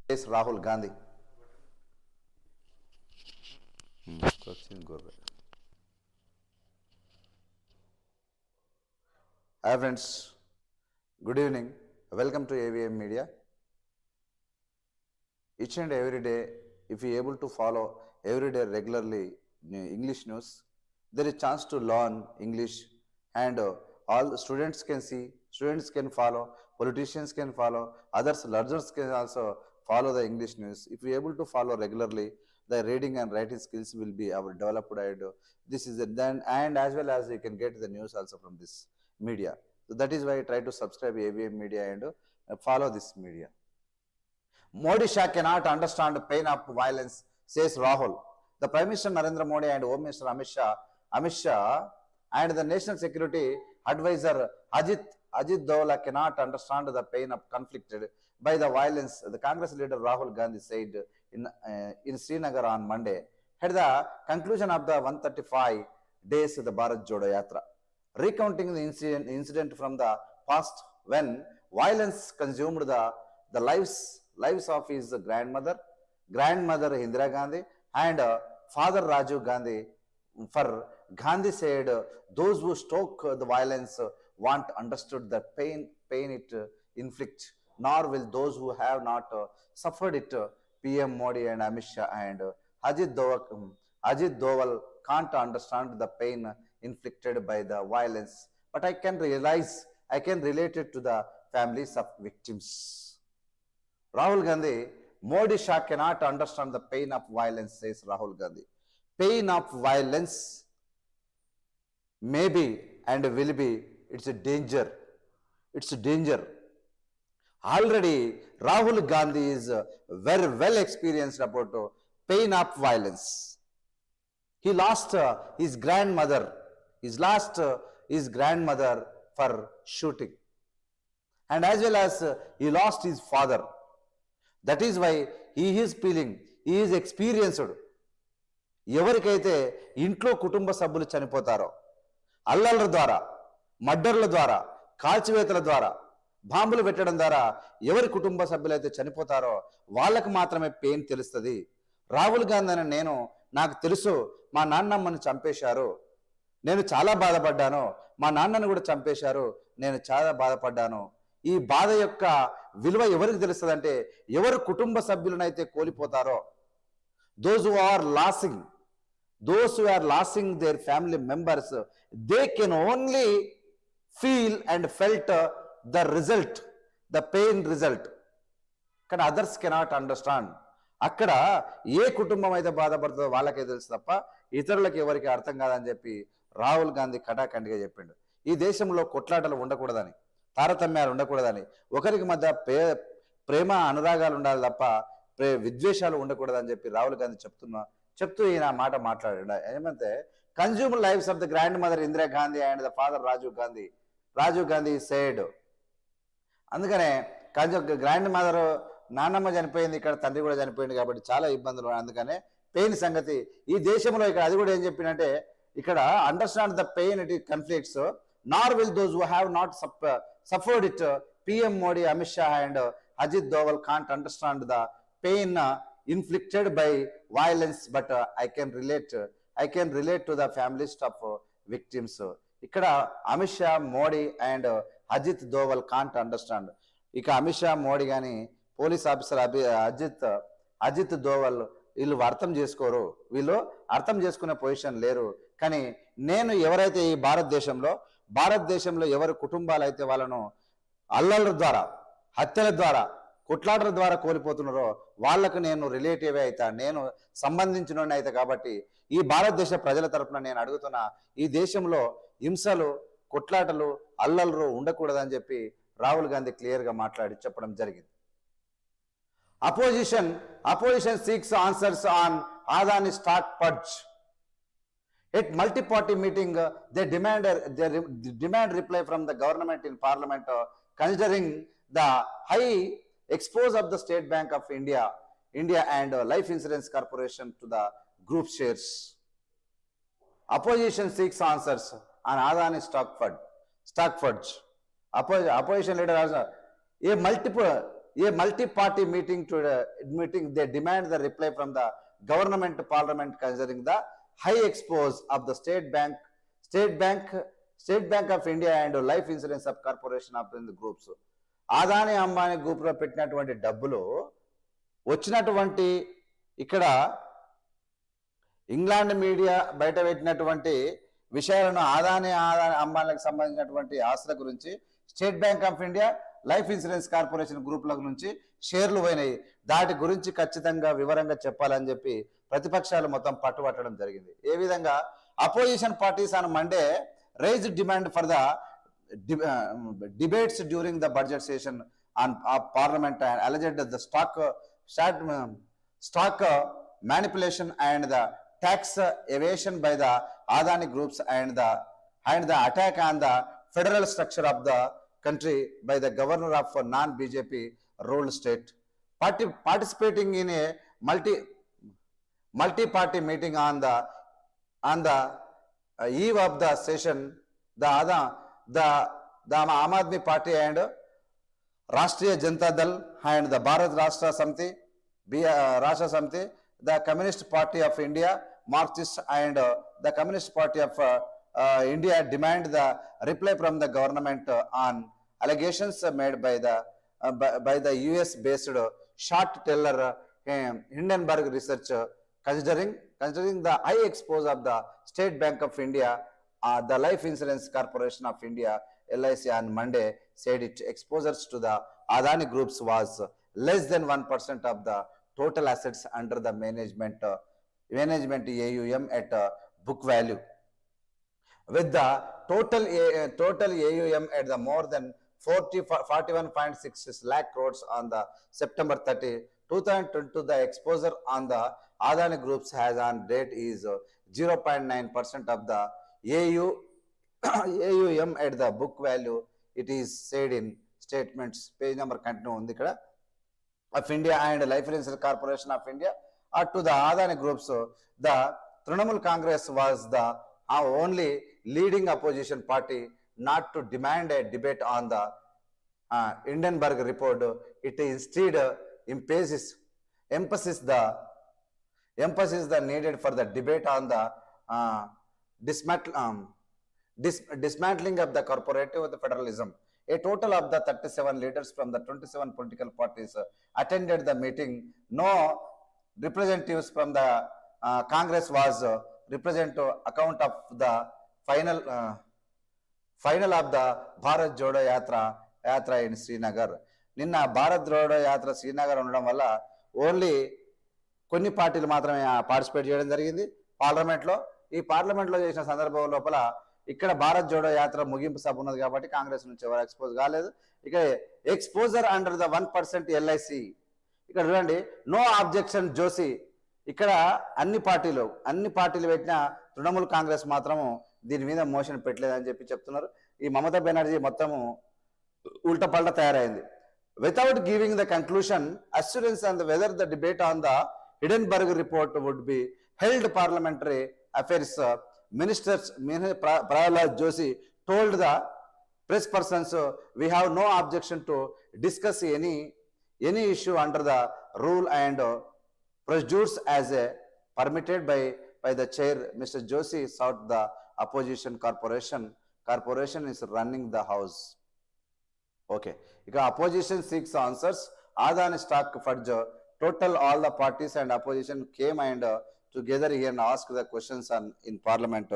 Yes, Rahul Gandhi. Hi friends, good evening. Welcome to AVM Media. Each and every day, if you able to follow every day regularly English news, there is chance to learn English, and all students can see, students can follow, politicians can follow, others learners can also follow the English news. If you able to follow regularly, the reading and writing skills will be our developed, and this is it then, and as well as you can get the news also from this media. So that is why I try to subscribe AVM Media and follow this media. Modi Shah cannot understand the pain of violence, says Rahul. The Prime Minister Narendra Modi and Home Minister Amit Shah and the National Security Advisor Ajit Dovala cannot understand the pain of conflicted by the violence. The Congress leader Rahul Gandhi said in Srinagar on Monday, at the conclusion of the 135 days of the Bharat Jodo Yatra, recounting the incident from the past when violence consumed the lives of his grandmother Indira Gandhi, and father Rajiv Gandhi. For Gandhi said, those who stoke the violence want understood the pain it inflict, nor will those who have not suffered it. PM Modi and Amit Shah and Ajit Doval can't understand the pain inflicted by the violence, but I can relate it to the families of victims. Rahul Gandhi, Modi Shah cannot understand the pain of violence, says Rahul Gandhi. Pain of violence may be and will be, it's a danger. It's a danger. Already, Rahul Gandhi is very well experienced about pain of violence. He lost his grandmother. His grandmother for shooting. And as well as he lost his father. That is why he is feeling, he is experienced. ఎవరికైతే ఇంట్లో కుటుంబ సభ్యులు చనిపోతారో అల్లర్ల ద్వారా, మర్డర్ల ద్వారా, కాల్చివేతల ద్వారా, బాంబులు పెట్టడం ద్వారా ఎవరి కుటుంబ సభ్యులైతే చనిపోతారో వాళ్ళకు మాత్రమే పెయిన్ తెలుస్తుంది. రాహుల్ గాంధీ అని నాకు తెలుసు, మా నాన్నమ్మని చంపేశారు, నేను చాలా బాధపడ్డాను, మా నాన్నను కూడా చంపేశారు, నేను చాలా బాధపడ్డాను. ఈ బాధ యొక్క విలువ ఎవరికి తెలుస్తుందంటే ఎవరు కుటుంబ సభ్యులనైతే కోల్పోతారో, those who are losing their family members, they can only feel and felt the result, the pain result. కానీ others cannot understand. అక్కడ ఏ కుటుంబం అయితే బాధపడుతుందో వాళ్ళకే తెలుసు తప్ప ఇతరులకు ఎవరికి అర్థం కాదని చెప్పి రాహుల్ గాంధీ కటాఖండిగా చెప్పిండు. ఈ దేశంలో కొట్లాటలు ఉండకూడదని, తారతమ్యాలు ఉండకూడదని, ఒకరికి మధ్య ప్రేమ అనురాగాలు ఉండాలి తప్ప విద్వేషాలు ఉండకూడదని చెప్పి రాహుల్ గాంధీ చెప్తూ ఈయన మాట మాట్లాడాడు. ఏమంటే consumer lives of the grandmother Indira Gandhi and the father Rajiv Gandhi said. అందుకనే గ్రాండ్ మదర్ నాన్నమ్మ చనిపోయింది, ఇక్కడ తండ్రి కూడా చనిపోయింది కాబట్టి చాలా ఇబ్బందులు. అందుకనే పెయిన్ సంగతి ఈ దేశంలో ఇక్కడ అది కూడా ఏం చెప్పినంటే, ఇక్కడ understand the pain it conflicts, nor will those who have not suffered it. PM Modi, Amit Shah and Ajit Doval can't understand the pain inflicted by violence, but I can relate to the families of victims. ఇక్కడ Amit Shah, Modi and Ajit Doval can't understand. ఇక అమిత్ షా, మోడీ కానీ police officer Ajit Doval వీళ్ళు అర్థం చేసుకోరు, వీళ్ళు అర్థం చేసుకునే position లేరు. కానీ నేను ఎవరైతే ఈ భారతదేశంలో ఎవరి కుటుంబాలు అయితే వాళ్ళను అల్లర్ల ద్వారా, హత్యల ద్వారా, కొట్లాటల ద్వారా కోల్పోతున్నారో వాళ్లకు నేను రిలేటివ్ అవుతా, నేను సంబంధించిన అయితే. కాబట్టి ఈ భారతదేశ ప్రజల తరపున నేను అడుగుతున్నా, ఈ దేశంలో హింసలు, కొట్లాటలు, అల్లర్లు ఉండకూడదని చెప్పి రాహుల్ గాంధీ క్లియర్గా మాట్లాడి చెప్పడం జరిగింది. Opposition seeks answers on Adani stock purge. At multi-party meeting, they demand reply from the government in parliament, considering the high expose of the State Bank of India and Life Insurance Corporation to the group shares. Opposition seeks answers on Adani stock purge. Opposition leader has a multi-party meeting to meeting, they demand the reply from the government parliament considering the high expose of the state bank state bank of India and life insurance of corporation of the groups. Adani Ambani గ్రూప్లో పెట్టినటువంటి డబ్బులు వచ్చినటువంటి ఇక్కడ England media బయట పెట్టినటువంటి విషయాలను ఆదాని అంబానీలకు సంబంధించినటువంటి ఆస్తుల గురించి state bank of India life insurance corporation గ్రూపుల నుంచి షేర్లు పోయినాయి. దాటి గురించి ఖచ్చితంగా వివరంగా చెప్పాలని చెప్పి ప్రతిపక్షాలు మొత్తం పట్టుబట్టడం జరిగింది. ఏ విధంగా opposition parties on Monday raise demand for the debates during the budget session on parliament and alleged the stock manipulation and the tax evasion by the Adani groups and the attack on the federal structure of the country by the governor of non-BJP ruled state. Participating in a multi-party meeting on the eve of the session, the Aam Aadmi Party and Rashtriya Janata Dal and the Bharat Rashtra Samiti, the Communist Party of India, Marxist and the Communist Party of India demand the reply from the government on allegations made by the US-based short teller Hindenburg Research, considering the high expose of the State Bank of India. The Life Insurance Corporation of India (LIC) on Monday said its exposures to the Adani groups was less than 1% of the total assets under the management AUM at book value, with the total AUM at the more than 41.66 lakh crores on the September 30, 2022. The exposure on the Adani groups has on date is 0.9% of the AUM at the book value, it is said in statements. Page number continue on the of India and Life Insurance Corporation of India to the Adani groups. The Trinamool Congress was the only leading opposition party not to demand a debate on the Hindenburg report. It instead emphasis the needed for the debate on the dismantling of the corporative federalism. A total of the 37 leaders from the 27 political parties attended the meeting. No representatives from the Congress was represent to account of the final of the Bharat Jodo Yatra in Srinagar. నిన్న భారత్ జోడో యాత్ర శ్రీనగర్ ఉండడం వల్ల only కొన్ని పార్టీలు మాత్రమే participate చేయడం జరిగింది పార్లమెంట్లో. ఈ పార్లమెంట్లో చేసిన సందర్భం లోపల ఇక్కడ భారత్ జోడో యాత్ర ముగింపు సభ ఉన్నది కాబట్టి కాంగ్రెస్ నుంచి ఎవరు ఎక్స్పోజ్ కాలేదు. ఇక్కడ ఎక్స్పోజర్ అండర్ ద 1% LIC. ఇక్కడ చూడండి, నో ఆబ్జెక్షన్ జోషి. ఇక్కడ అన్ని పార్టీలు పెట్టిన తృణమూల్ కాంగ్రెస్ మాత్రము దీని మీద మోషన్ పెట్టలేదని చెప్పి చెప్తున్నారు. ఈ మమతా బెనర్జీ మొత్తము ఉల్టా పల్టా తయారైంది. Without giving the conclusion, assurance on whether the debate on the Hindenburg report would be held, Parliamentary Affairs Minister Prahalad Joshi told the press persons, "We have no objection to discuss any issue under the rule and procedures as permitted by the chair." Mr. Joshi sought the opposition corporation is running the house. Okay, ఇక opposition seeks answers. Adani stock fudge. Total all the parties and opposition came and together here and asked the questions in parliament.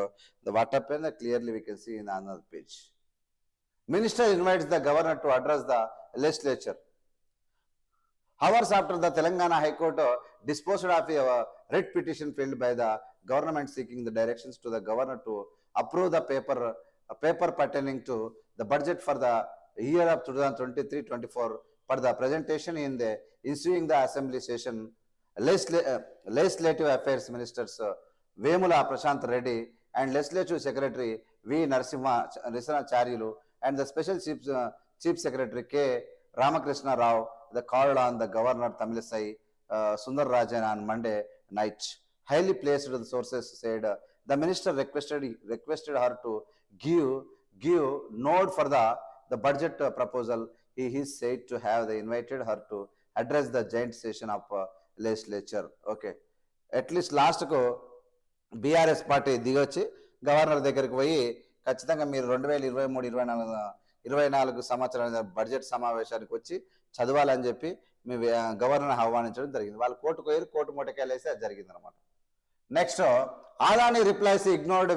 The what happened clearly we can see in another page. Minister invites the governor to address the legislature. Hours after the Telangana High Court disposed of a writ petition filed by the government seeking the directions to the governor to approve the paper pertaining to the budget for the year of 2023-24 for the presentation in the ensuing the assembly session. Legislative Affairs Ministers Vemula Prashant Reddy and Legislative Secretary V. Narasimhacharyalu and the Special Chief Secretary K. Ramakrishna Rao the called on the Governor Tamilisai Sundararajan on Monday night. Highly placed sources said the minister requested her to give nod for the budget proposal he is said to have invited her to address the joint session of legislature. Okay, at least లాస్ట్కు BRS party దిగొచ్చి governor దగ్గరికి పోయి ఖచ్చితంగా మీరు 2023 24 సంవత్సరాల budget సమావేశానికి వచ్చి చదవాలని చెప్పి మీ గవర్నర్ ఆహ్వానించడం జరిగింది. వాళ్ళు కోర్టుకు పోయి కోర్టు మూటకేలేసి అది జరిగింది అనమాట. Next, Adani replies he ignored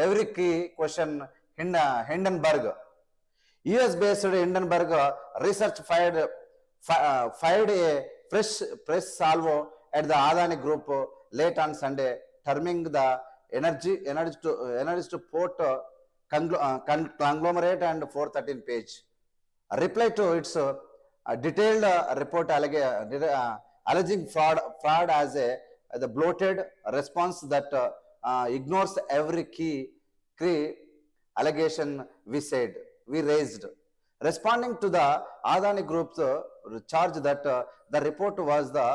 every key question. Hindenburg, US-based Hindenburg research fired a fresh press salvo at the Adani Group late on Sunday, terming the energy to port conglomerate and 413 page reply to its detailed report alleging fraud as the bloated response that ignores every key allegation we raised. Responding to the Adani Group's charge that the report was the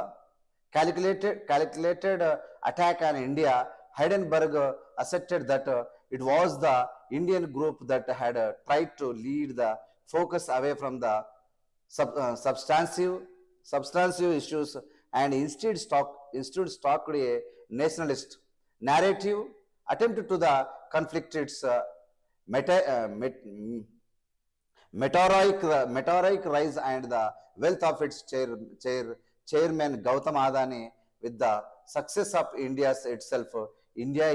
calculated attack on India, Hindenburg asserted that it was the Indian group that had tried to lead the focus away from the substantive issues and instead stocked a nationalist narrative attempt to the conflict its meteoric rise and the wealth of its chairman Gautam Adani with the success of India's itself. India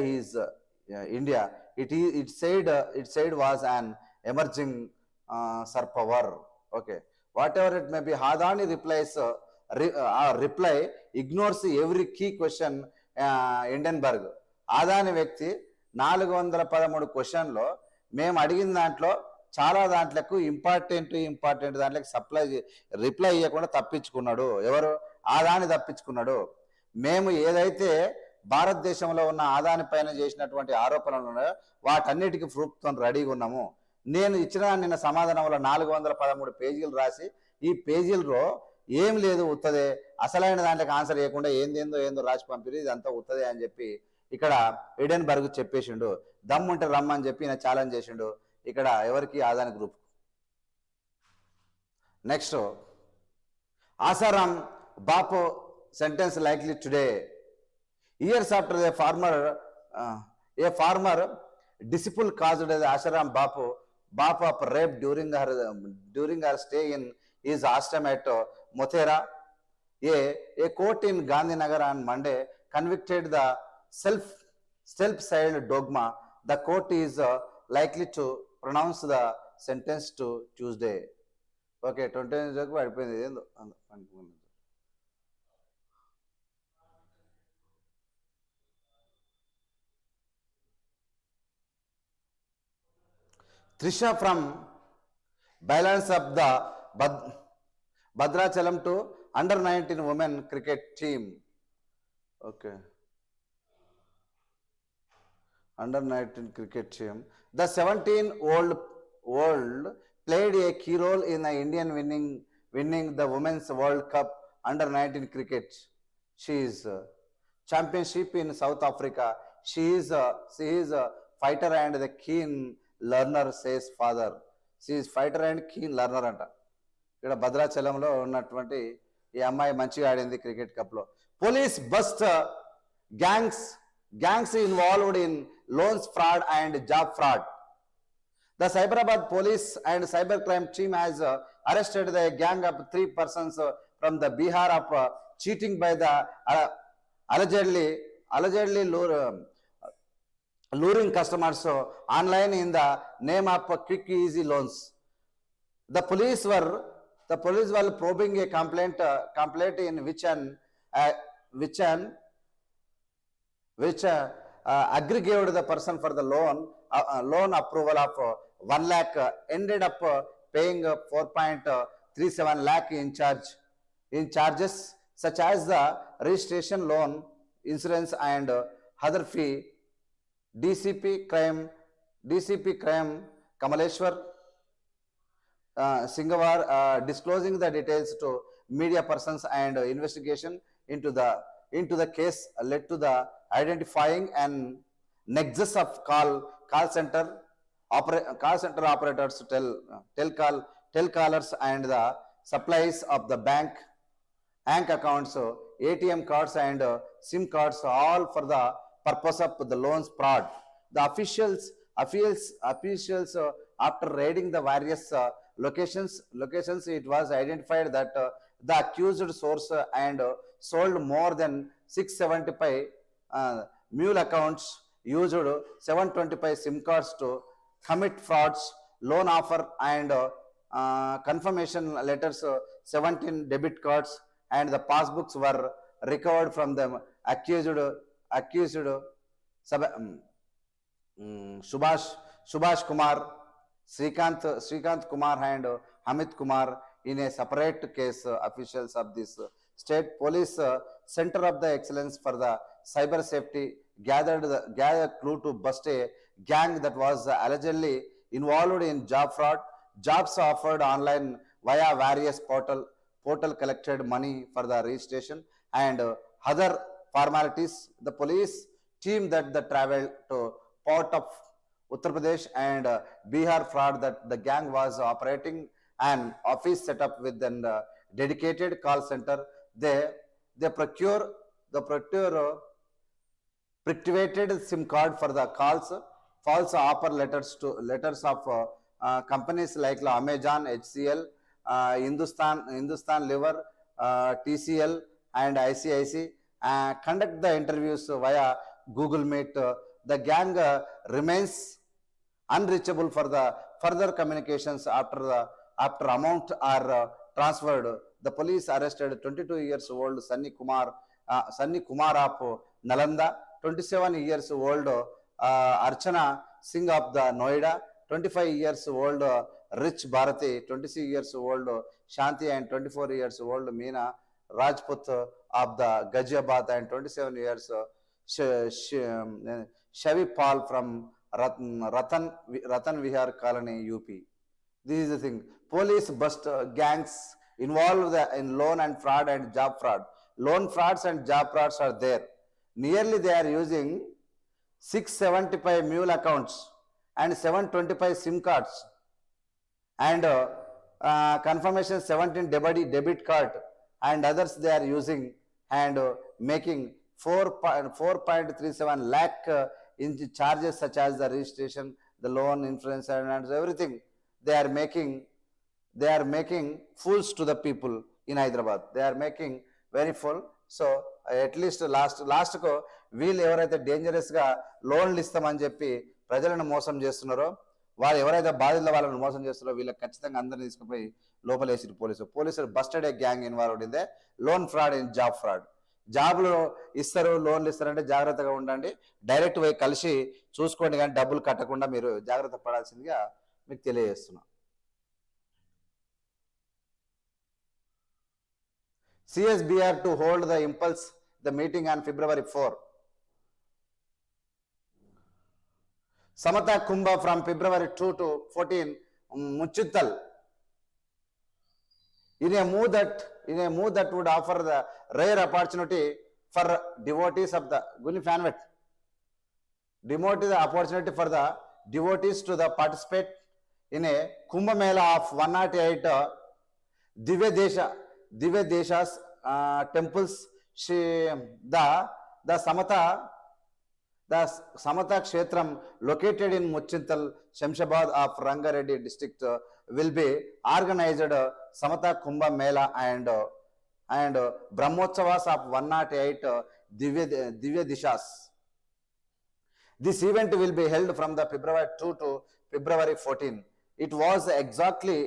it said was an emerging superpower. Okay, whatever it may be, Adani reply ignores every key question. Hindenburg Adani వ్యక్తి 413 క్వశ్చన్లో మేము అడిగిన దాంట్లో చాలా దాంట్లకు important దాంట్లోకి reply ఇవ్వకుండా తప్పించుకున్నాడు. ఎవరు? ఆదాని తప్పించుకున్నాడు. మేము ఏదైతే భారతదేశంలో ఉన్న ఆదాని పైన చేసినటువంటి ఆరోపణలు ఉన్నాయో వాటన్నిటికీ ప్రూఫ్తో రెడీగా ఉన్నాము. నేను ఇచ్చిన నిన్న సమాధానంలో 413 పేజీలు రాసి ఈ పేజీల్లో ఏం లేదు, ఉత్తదే, అసలైన దాంట్లోకి ఆన్సర్ చేయకుండా ఏందో రాసి పంపిరి, ఇదంతా ఉత్తదే అని చెప్పి ఇక్కడ హిడెన్బర్గ్ చెప్పేసిండు. దమ్ముంటే రమ్మని చెప్పి ఈయన ఛాలెంజ్ చేసిండు ఇక్కడ ఎవరికి? Adani group. Next, Asaram Bapu sentence likely today. Years after a former disciple caused Asharam Bapu of rape during her stay in his ashram at Mothera. A court in Gandhinagar on Monday convicted the self-styled dogma. The court is likely to pronounce the sentence to Tuesday. Okay, 20 Trisha from balance of the Bhadrachalam to under-19 women cricket team. Okay. Under-19 cricket team. The 17-year-old played a key role in the Indian winning the Women's World Cup under-19 cricket. She is championship in South Africa. She is a fighter and the keen learner, says father. She is fighter and keen learner అంట. ఇక్కడ భద్రాచలంలో ఉన్నటువంటి ఈ అమ్మాయి మంచిగా ఆడింది cricket cup లో. Police bust gangs involved in loans fraud and job fraud. The Cyberabad police and cybercrime team has arrested the gang of 3 persons from the Bihar of cheating by the allegedly luring customers online in the name of quick easy loans. The police were probing a complaint in which aggregated the person for the loan approval of 1 lakh ended up paying 4.37 lakh in charges such as the registration loan, insurance and other fee. DCP crime Kamaleshwar Singawar disclosing the details to media persons and investigation into the case led to the identifying and nexus of call center operators telecallers and the supplies of the bank accounts, ATM cards and SIM cards, all for the purpose of the loans fraud. The officials after raiding the various locations, it was identified that the accused source and sold more than 675 mule accounts, used 725 SIM cards to commit frauds, loan offer and confirmation letters, 17 debit cards, and the passbooks were recovered from them. Accused Subhash Kumar, Srikant Kumar, and Hamid Kumar in a separate case. Officials of this state police center of the excellence for the cyber safety gathered clue to bust a gang that was allegedly involved in job fraud. Jobs offered online via various portal collected money for the registration and other formalities. The police team that the traveled to port of Uttar Pradesh and Bihar fraud that the gang was operating an office set up with a dedicated call center. They procure preactivated SIM card for the calls, false offer letters of companies like Amazon, HCL, Hindustan Liver, TCL, and ICIC. Conduct the interviews via Google Meet. The gang remains unreachable for the further communications after amount are transferred. The police arrested 22 years old Sunny Kumar of Nalanda, 27 years old Archana Singh of the Noida, 25 years old Rich Bharati, 26 years old Shanti, and 24 years old Meena Rajput of the Ghaziabad, and 27 years Shavi Pal from Ratan Vihar Colony, UP. This is the thing. Police bust gangs involved in loan and fraud and job fraud. Loan frauds and job frauds are there. Nearly they are using 675 mule accounts and 725 SIM cards and confirmation 17 debit card and others they are using and making 4.37 lakh in charges such as the registration, the loan, insurance, and everything. They are making fools to the people in Hyderabad. They are making very full. So at least last వీళ్ళు ఎవరైతే డేంజరస్గా లోన్లు ఇస్తామని చెప్పి ప్రజలను మోసం చేస్తున్నారో, వాళ్ళు ఎవరైతే బాధితుల వాళ్ళని మోసం చేస్తున్నారో వీళ్ళకి ఖచ్చితంగా అందరినీ తీసుకుపోయి లోపలేసి పోలీసులు busted A gang involved in they loan fraud in job fraud. జాబ్లు ఇస్తారు, లోన్లు ఇస్తారంటే జాగ్రత్తగా ఉండండి. డైరెక్ట్ పోయి కలిసి చూసుకోండి, కానీ డబ్బులు కట్టకుండా మీరు జాగ్రత్త పడాల్సిందిగా మీకు తెలియజేస్తున్నా. CSBR to hold the impulse the meeting on February 4. Samata Kumbha from February 2 to 14, Muchittal. In a move that would offer the rare opportunity for devotees of the Guni Fanvet. The opportunity for the devotees to the participate in a Kumbh Mela of 108 Divya Deshas temples. The Samata Kshetram located in Muchintal, Shamshabad of Rangareddy district will be organized Samata Kumbha Mela and Brahmotsavas of 108 Divya Dishas. This event will be held from the February 2 to February 14. It was exactly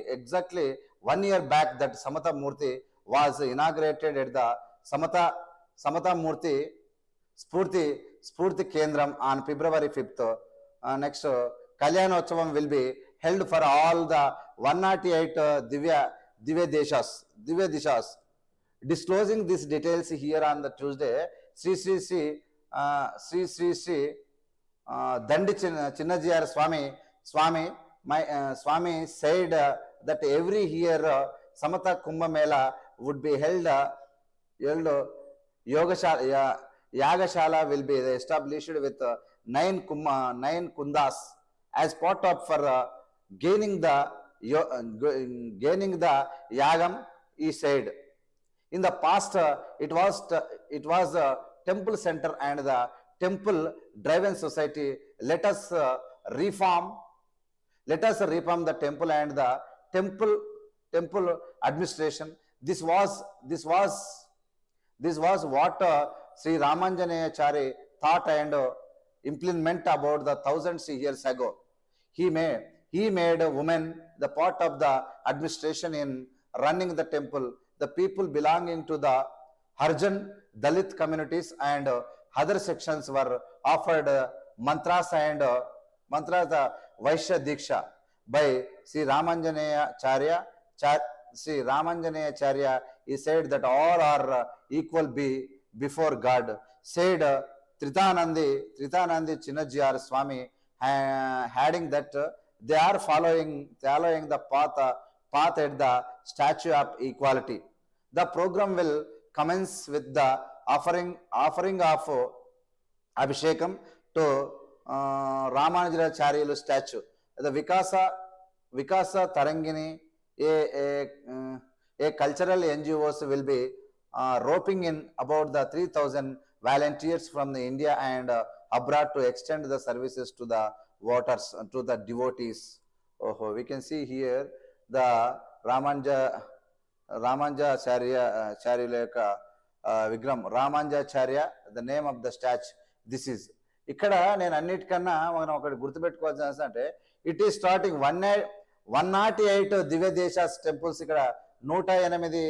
1 year back that Samata Murti was inaugurated at the Samata Murti Spurti Kendram on February 5th. Next, Kalyanotsavam will be held for all the 108 Divya Dishas. Disclosing these details here on the Tuesday, Sri Dandi Chinnajiyar Swami said that every year Samata Kumbh Mela would be held Yagashala will be established with 9 kundas as part of for gaining the gaining the yagam, he said. In the past, it was a temple center and the temple driven society. Let us reform. Let us reform the temple and the temple temple administration. This was what Sri Ramanjanaya Chari thought and implement about the thousands of years ago. He made a woman the part of the administration in running the temple. The people belonging to the Harjan Dalit communities and other sections were offered mantras and mantras Vaishya Diksha by Sri Ramanjanaya Charya. Sri Ramanjanaya Charya, he said that all are equal before God. Said Tritanandi Chinnajiyar Swami, adding that they are following the path at the statue of equality. The program will commence with the offering of Abhishekam to Ramanujacharyalu statue. The Vikasa Tarangini, a cultural NGOs will be roping in about the 3,000 volunteers from the India and abroad to extend the services to the voters, to the devotees. Oh, we can see here the Ramanujacharya Charya Vigram, Ramanujacharya, the name of the statue. This is. ఇక్కడ నేను అన్నిటికన్నా మనం ఒకటి గుర్తుపెట్టుకోవాల్సిన అంటే it is starting 108 దివ్య దేశ temples. ఇక్కడ 108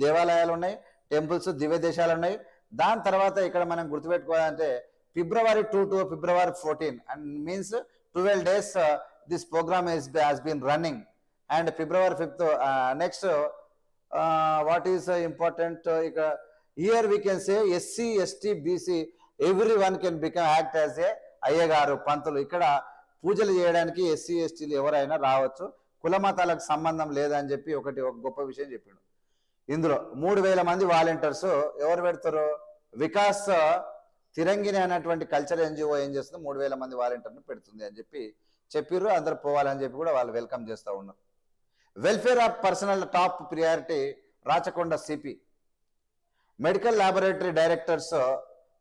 దేవాలయాలు ఉన్నాయి, టెంపుల్స్, దివ్య దేశాలు ఉన్నాయి. దాని తర్వాత ఇక్కడ మనం గుర్తుపెట్టుకోవాలంటే February 2 to February 14 and means 12 days this program has been running. And February 5th next what is important here we can say SC, ST, BC everyone can become act as a అయ్యగారు, పంతులు. ఇక్కడ పూజలు చేయడానికి SC ఎస్టీలు ఎవరైనా రావచ్చు, కులమతాలకు సంబంధం లేదని చెప్పి ఒక గొప్ప విషయం చెప్పాడు. ఇందులో 3,000 మంది వాలంటీర్స్ ఎవరు పెడతారు? వికాస్ తిరంగిణి అనేటువంటి కల్చర్ ఎన్జిఓ ఏం చేస్తుంది, 3,000 మంది వాలంటీర్ను పెడుతుంది అని చెప్పిర్రు. అందరు పోవాలని చెప్పి కూడా వాళ్ళు వెల్కమ్ చేస్తూ ఉన్నారు. Welfare of personal top priority Rachakonda CP. Medical laboratory directors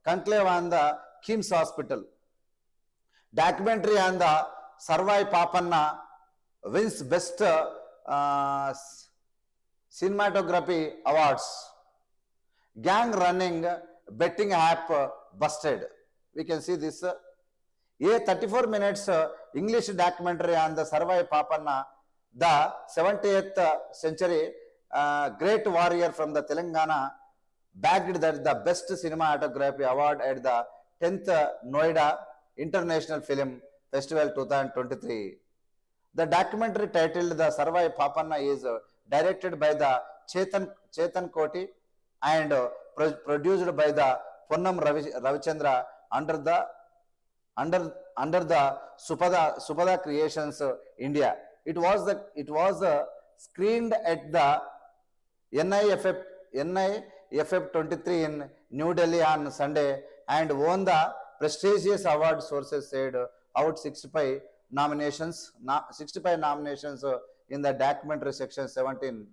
conclave on the Kims Hospital. Documentary on the Sarvai Papanna wins best cinematography awards. Gang running betting app busted. We can see this. A 34 minutes English documentary on the Sarvai Papanna, the 70th century great warrior from the Telangana, bagged that the best cinematography award at the 10th Noida International Film Festival 2023. The documentary titled The Sarvai Papanna is directed by the Chetan Koti and produced by the Ponnam Ravichandra under the Supada Creations India. It was screened at the NIFF 23 in New Delhi on Sunday and won the prestigious award. Sources said out 65 nominations in the documentary section 17.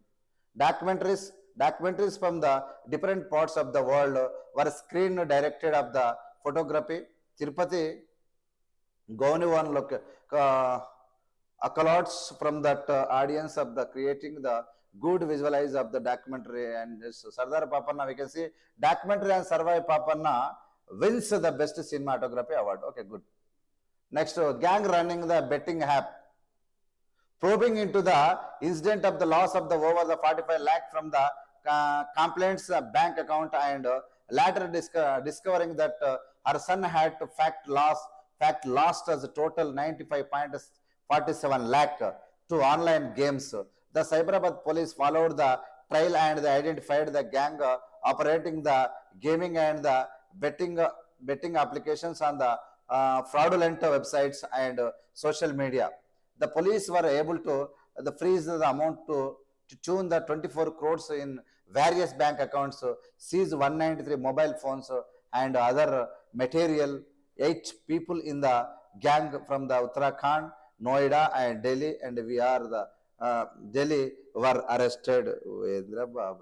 Documentaries from the different parts of the world were screened. Directed of the photography Tirupati Gaunivan accolades from that audience of the creating the good visualize of the documentary. And Sardar Papanna, we can see documentary on Sarvai Papanna wins the best cinematography award. Okay, good. Next, gang running the betting app. Probing into the incident of the loss of the over the 45 lakh from the complainant's bank account and later discovering that her son had to fact lost as a total 95.47 lakh to online games. The Cyberabad police followed the trail and they identified the gang operating the gaming and the betting applications on the fraudulent websites and social media. The police were able to freeze the amount to tune the 24 crores in various bank accounts, seize 193 mobile phones and other material. 8 people in the gang from the Uttarakhand, Noida and Delhi, and we are the Delhi were అరెస్టెడ్. బాబు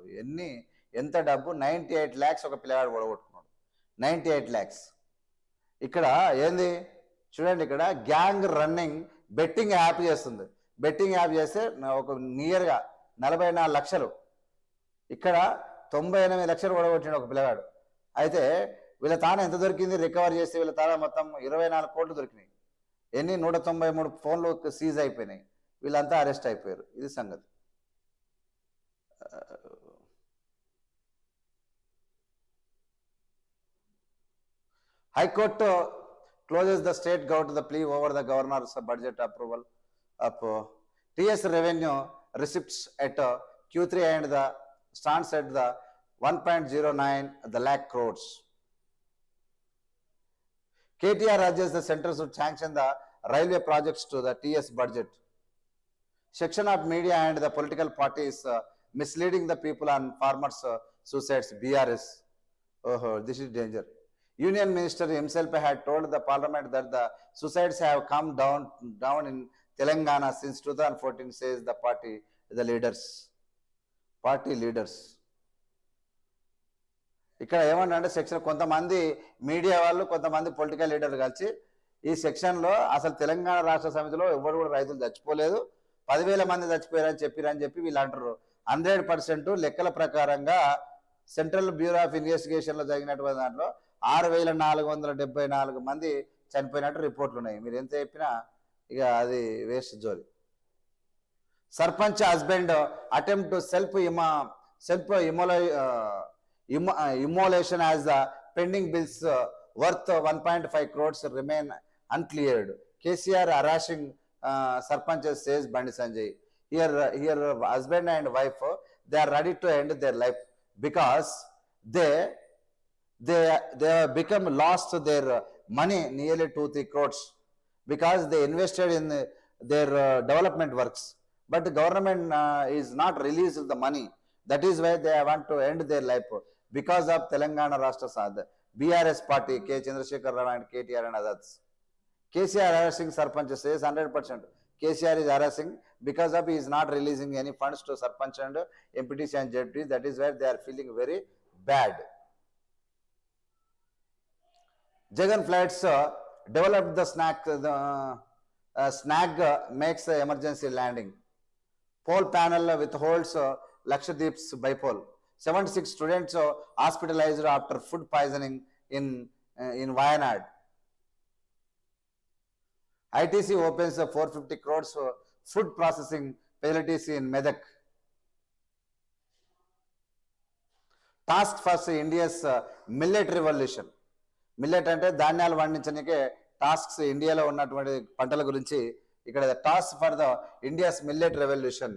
ఎంత డబ్బు, 98 lakhs ఒక పిల్లగాడు ఓడగొట్టుకున్నాడు. 98 lakhs. ఇక్కడ ఏంది చూడండి, ఇక్కడ గ్యాంగ్ రన్నింగ్ బెట్టింగ్ యాప్ చేస్తుంది. బెట్టింగ్ యాప్ చేస్తే ఒక నియర్గా 44 లక్షలు, ఇక్కడ 98 లక్షలు ఓడగొట్టిండు ఒక పిల్లగాడు. అయితే వీళ్ళ తాన ఎంత దొరికింది, రికవర్ చేస్తే వీళ్ళ తాన మొత్తం 24 కోట్లు దొరికినాయి. 193 ఫోన్లు సీజ్ అయిపోయినాయి. వీళ్ళంతా అరెస్ట్ అయిపోయారు. ఇది సంగతి. High court closes the state go to the plea over the governor's budget approval of TS revenue receipts at Q3 and the stands at the 1.09 the lakh crores. KTR urges the center should sanction the railway projects to the TS budget. Section of media and the political parties misleading the people on farmers suicides. BRS. Oh, this is danger. Union Minister himself had told the parliament that the suicides have come down in Telangana since 2014, says the party leaders. ఇక్కడ ఏమన్నా section కొంతమంది media వాళ్ళు, కొంతమంది political లీడర్లు కలిసి ఈ సెక్షన్లో అసలు తెలంగాణ రాష్ట్ర సమితిలో ఎవరు కూడా రైతులు చచ్చిపోలేదు, 10,000 మంది చచ్చిపోయారని చెప్పి వీళ్ళు అంటారు. 100% లెక్కల ప్రకారంగా సెంట్రల్ బ్యూరో ఆఫ్ ఇన్వెస్టిగేషన్లో జరిగినటువంటి దాంట్లో 6,474 మంది చనిపోయినట్టు రిపోర్ట్లు ఉన్నాయి. మీరు ఎంత చెప్పినా ఇక అది వేస్ట్ జోలి. Sarpanch husband attempt to self immolation as the pending bills worth 1.5 crores remain uncleared. KCR harassing sarpanches, says Bandi Sanjay. Here husband and wife, they are ready to end their life because they have become lost their money, nearly 2-3 crores, because they invested in their development works, but the government is not released the money. That is why they want to end their life because of Telangana Rashtra Sadh, BRS party, K. Chandrasekhar Rao and KTR and others. KCR harassing sarpanch, says 100%. KCR is harassing because of he is not releasing any funds to sarpanch and MPTC and JPTs. That is where they are feeling very bad. Jagan Flights developed the snag makes emergency landing. Pole panel withholds Lakshadweep's bipole. 76 students hospitalized after food poisoning in Wayanad. ITC opens 450 crores food processing facilities in Medak. Task Force India's millet revolution. Millet అంటే ధాన్యాలు పండించడానికే tasks ఇండియాలో ఉన్నటువంటి పంటల గురించి ఇక్కడ task for the India's millet revolution.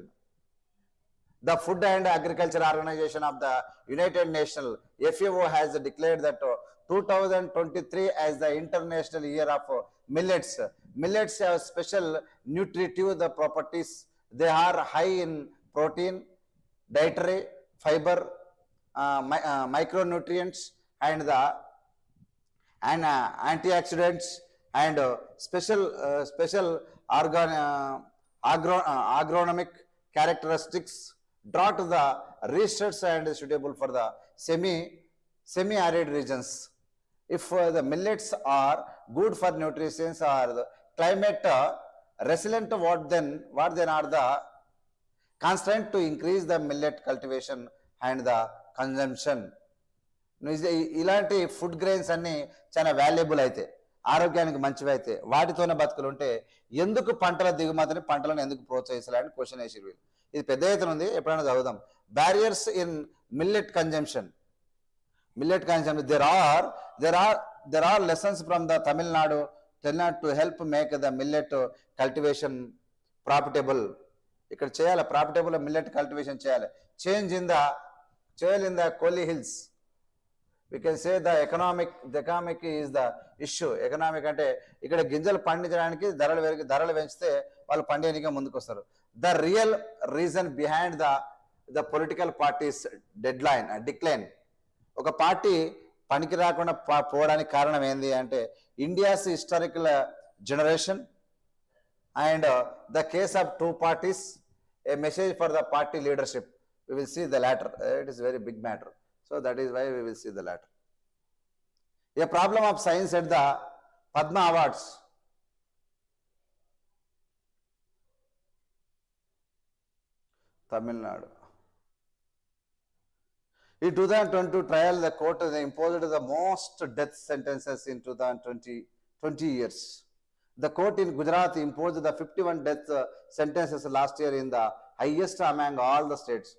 The Food and Agriculture Organization of the United Nations, FAO, has declared that 2023 as the International Year of Millets. Millets have special nutritive properties. They are high in protein, dietary fiber, micronutrients, and antioxidants, and special agronomic characteristics. Draw to the research and suitable for the semi-arid regions. If the millets are good for nutrition or the climate resilient, what then are the constraints to increase the millet cultivation and the consumption? ఇలాంటి food grains అన్ని చాలా valuable అయితే, ఆరోగ్యానికి మంచివి అయితే, వాటితోనే బతుకులు ఉంటే ఎందుకు పంటల దిగుమతిని, పంటలను ఎందుకు ప్రోత్సహించాలని క్వశ్చన్ వేసారు వీళ్ళు. ఇది పెద్ద ఎత్తున ఉంది, ఎప్పుడైనా చదువుదాం. Barriers in millet consumption. there are lessons from the Tamil Nadu to help make the millet cultivation profitable. ఇక్కడ చేయాలి, ప్రాఫిటబుల్ మిల్లెట్ కల్టివేషన్ చేయాలి. Change in the coli hills. we can say the economic is the issue. Economic అంటే ఇక్కడ గింజలు పండించడానికి ధరలు పెంచితే వాళ్ళు పండియనికే ముందుకు వస్తారు. The real reason behind the political parties decline. ఒక పార్టీ పనికి రాకుండా పోవడానికి కారణం ఏంది అంటే India's historical generation and the case of 2 parties a message for the party leadership. We will see the latter. It is very big matter. So that is why we will see the latter. A problem of science at the Padma Awards. Tamil Nadu. In 2022 trial, the court imposed the most death sentences in 20 years. The court in Gujarat imposed the 51 death sentences last year in the highest among all the states.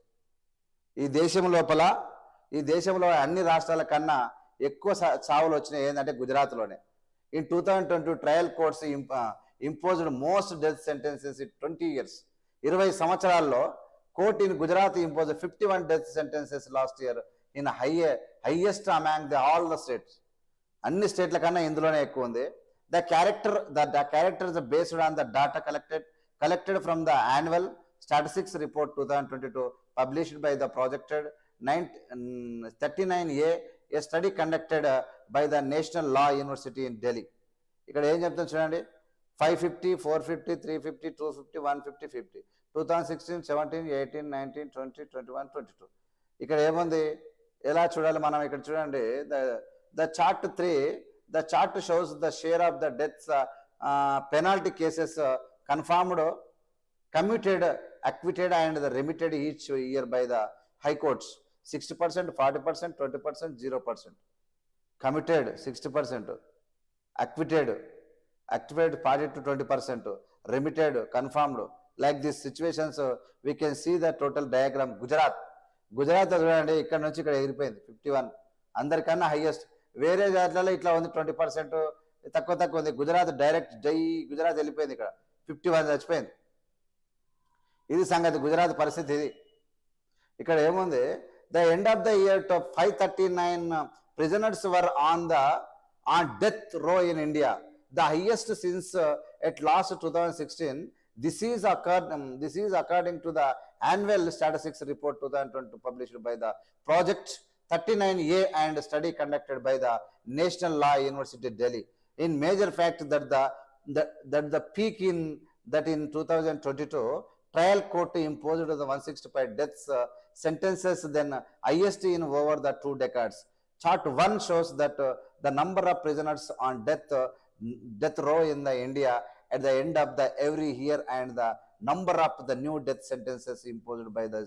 ఈ దేశం లోపల ఈ దేశంలో అన్ని రాష్ట్రాల కన్నా ఎక్కువ చావులు వచ్చినాయి ఏంటంటే గుజరాత్లోనే. In 2022 trial courts imposed most death sentences in 20 years. 20 సంవత్సరాల్లో court in Gujarat impose 51 death sentences last year in highest among the all the states. అన్ని స్టేట్ల కన్నా ఇందులోనే ఎక్కువ ఉంది. The character is based on the data collected from the annual statistics report 2022 published by the projected 39A, a study conducted by the National Law University in Delhi. ఇక్కడ ఏం చెప్తాను చూడండి, 550, 450, 350, 250, 150, 50, 2016, 17, 18, 19, 20, 21, 22. ఇక్కడ ఏముంది, ఎలా చూడాలి మనం? ఇక్కడ చూడండి, the chart 3. The chart shows the share of the deaths, penalty cases confirmed, commuted, acquitted and remitted each year by the high courts. 60%, 40%, 20%, 0%. Committed 60%, acquitted 40 to 20%, remitted, confirmed. Like these situations, we can see the total diagram. Gujarat చూడండి, ఇక్కడ నుంచి ఇక్కడ ఎగిరిపోయింది 51, అందరికన్నా highest. వేరే జాట్లలో ఇట్లా ఉంది 20%, తక్కువ ఉంది. గుజరాత్ డైరెక్ట్ గుజరాత్ వెళ్ళిపోయింది, ఇక్కడ 51 చచ్చిపోయింది. ఇది సంగతి, గుజరాత్ పరిస్థితి ఇది. ఇక్కడ ఏముంది, the end of the year 539 prisoners were on death row in India, the highest since at last 2016. This is according to the annual statistics report 2020 published by the project 39A and study conducted by the National Law University Delhi. In major fact that the peak in 2022 trial court imposed the 165 deaths sentences, then highest in over the 2 decades. Chart 1 shows that the number of prisoners on death row in the India at the end of the every year and the number of the new death sentences imposed by the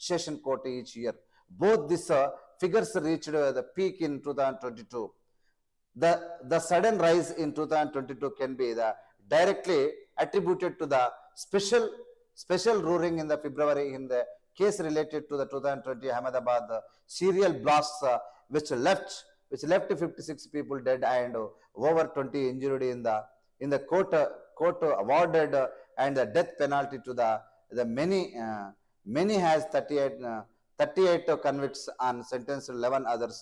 session court each year. Both these figures reached the peak in 2022. The sudden rise in 2022 can be directly attributed to the special ruling in the February in the case related to the 2020 Ahmedabad serial blasts, which left 56 people dead and over 20 injured in the court awarded and the death penalty to the many has 38 convicts and sentenced 11 others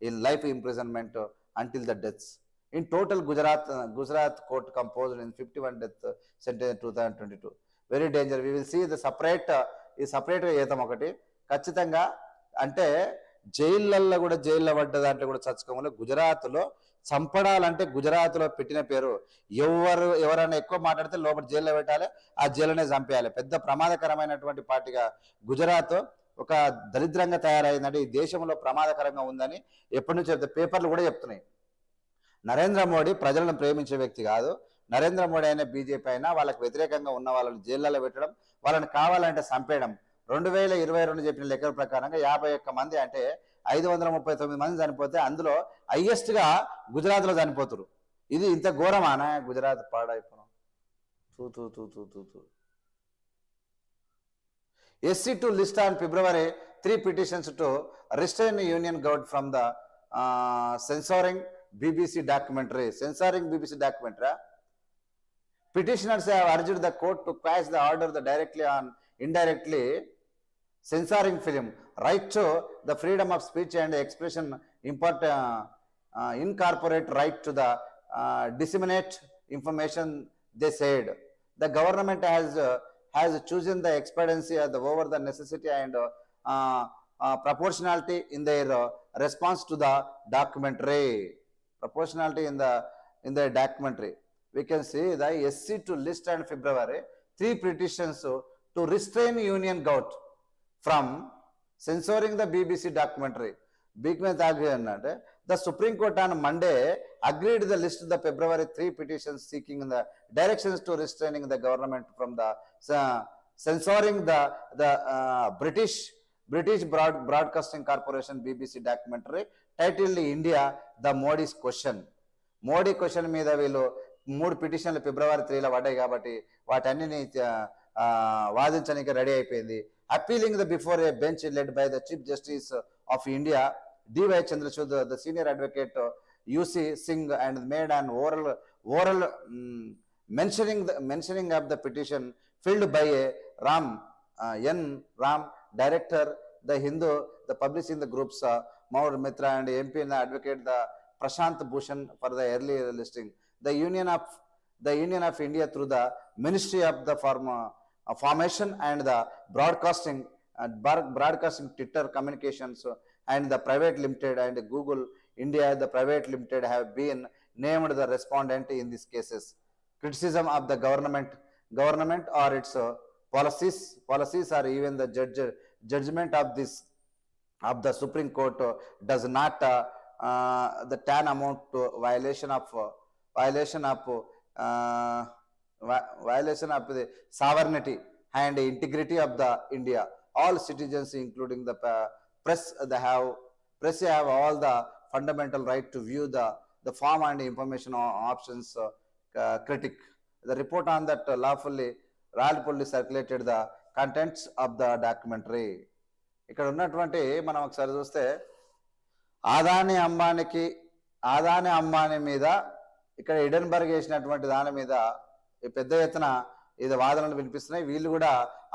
in life imprisonment until the deaths. In total, Gujarat court composed in 51 death sentence in 2022. Very dangerous. We will see the separate ఏతం ఒకటి ఖచ్చితంగా. అంటే జైళ్ళల్లో కూడా జైల్లో పడ్డ దాంట్లో కూడా చచ్చుకోవాలి. గుజరాత్లో చంపడాలంటే గుజరాత్లో పెట్టిన పేరు, ఎవరైనా ఎక్కువ మాట్లాడితే లోపల జైల్లో పెట్టాలి, ఆ జైల్లోనే చంపేయాలి. పెద్ద ప్రమాదకరమైనటువంటి పార్టీగా గుజరాత్ ఒక దరిద్రంగా తయారైందంటే ఈ దేశంలో ప్రమాదకరంగా ఉందని ఎప్పటి నుంచి చెప్తే పేపర్లు కూడా చెప్తున్నాయి. నరేంద్ర మోడీ ప్రజలను ప్రేమించే వ్యక్తి కాదు. నరేంద్ర మోడీ అయినా బీజేపీ అయినా వాళ్ళకి వ్యతిరేకంగా ఉన్న వాళ్ళని జైళ్ళలో పెట్టడం, వాళ్ళని కావాలంటే చంపేయడం. 2022 చెప్పిన లెక్కల ప్రకారంగా 51 మంది అంటే 539 మంది చనిపోతే అందులో హైయెస్ట్ గా గుజరాత్ లో చనిపోతున్నారు. ఇది ఇంత ఘోరమానా? Gujarat పాడైపోవడం. SC2 list on February 3 petitions to restrain Union government from the censoring BBC documentary. Petitioners have urged the court to quash the order directly on indirectly censoring film. Right to the freedom of speech and expression incorporate right to the disseminate information, they said. The government has chosen the expediency over the necessity and proportionality in their response to the documentary. Proportionality in the documentary. We can see the SC2 list on February 3 petitions to restrain Union government from censoring the BBC documentary. Big Math the Supreme Court on Monday agreed the list of the February 3 petitions seeking the directions to restraining the government from the censoring the British Broadcasting Corporation BBC documentary titled India the Modi's Question. Modi question మీద వీళ్ళు 3 పిటిషన్లు ఫిబ్రవరి 3లో పడ్డాయి కాబట్టి వాటన్నిటిని వాదించడానికి ready అయిపోయింది. Appealing the before a bench led by the chief justice of India D Y Chandrachud the senior advocate U C Singh and made an oral mentioning of the petition filled by a Ram director the Hindu the publishing the groups Maur Mitra and MP and the advocate the Prashant Bhushan for the earlier listing. The Union of India through the Ministry of the Formation and the Broadcasting Twitter Communications and the Private Limited and Google India the Private Limited have been named the respondent in these cases. Criticism of the government or its policies or even the judgment of the Supreme Court does not the tan amount to violation of the sovereignty and integrity of the India. All citizens, including the press, have all the fundamental right to view the form and information options critic. The report on that lawfully circulated the contents of the documentary. ఇక్కడ ఉన్నటువంటి మనం ఒకసారి చూస్తే ఆదాని అంబానీ మీద ఇక్కడ Edinburgh వేసినటువంటి దాని మీద పెద్ద ఎత్తున ఇది వాదనలు వినిపిస్తున్నాయి. వీళ్ళు కూడా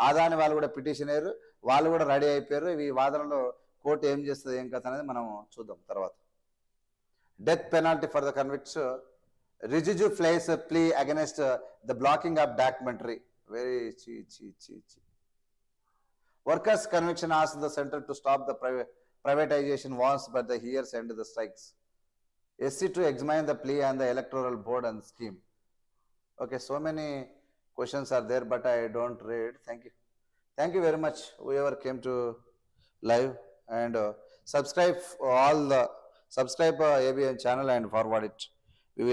ఆదాని వాళ్ళు కూడా పిటిషన్ అయ్యారు, వాళ్ళు కూడా రెడీ అయిపోయారు. ఈ వాదనలో కోర్టు ఏం చేస్తుంది ఏం కథ అనేది మనం చూద్దాం తర్వాత. Death penalty for the convicts Rijiju plays a plea against the blocking of documentary. Very cheap. Workers' conviction asked the center to stop the privatization once, but the years end the strikes. SC to examine the plea and the electoral board and scheme. Okay, so many questions are there, but I don't read. Thank you very much whoever came to live, and subscribe ABN channel and forward it.